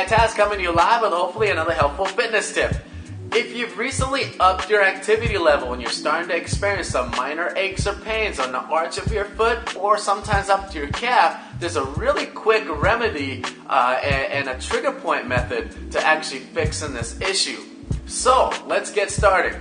guy Taz coming to you live with hopefully another helpful fitness tip. If you've recently upped your activity level and you're starting to experience some minor aches or pains on the arch of your foot or sometimes up to your calf, there's a really quick remedy and a trigger point method to actually fixing this issue. So let's get started.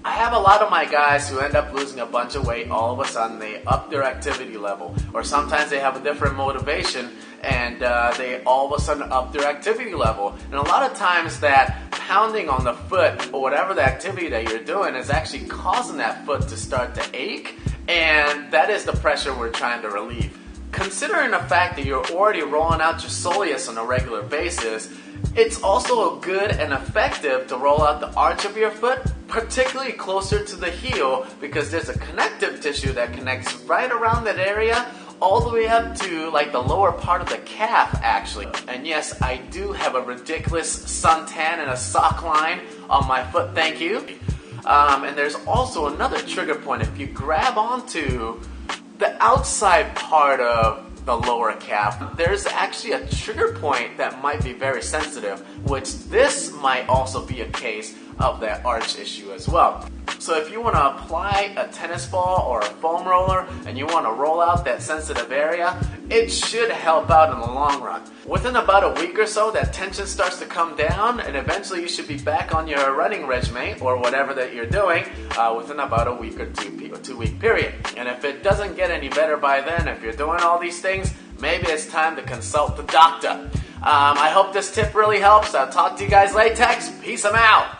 I have a lot of my guys who end up losing a bunch of weight all of a sudden. They up their activity level, or sometimes they have a different motivation and they all of a sudden up their activity level. And a lot of times that pounding on the foot or whatever the activity that you're doing is actually causing that foot to start to ache, and that is the pressure we're trying to relieve. Considering the fact that you're already rolling out your soleus on a regular basis, it's also good and effective to roll out the arch of your foot, particularly closer to the heel, because there's a connective tissue that connects right around that area all the way up to like the lower part of the calf actually. And yes, I do have a ridiculous suntan and a sock line on my foot, thank you. And there's also another trigger point. If you grab onto the outside part of the lower calf, there's actually a trigger point that might be very sensitive, which this might also be a case of that arch issue as well. So if you want to apply a tennis ball or a foam roller and you want to roll out that sensitive area, it should help out in the long run. Within about a week or so, that tension starts to come down and eventually you should be back on your running regimen or whatever that you're doing within about a week or 2 week period. And if it doesn't get any better by then, if you're doing all these things, maybe it's time to consult the doctor. I hope this tip really helps. I'll talk to you guys later. Peace, I'm out.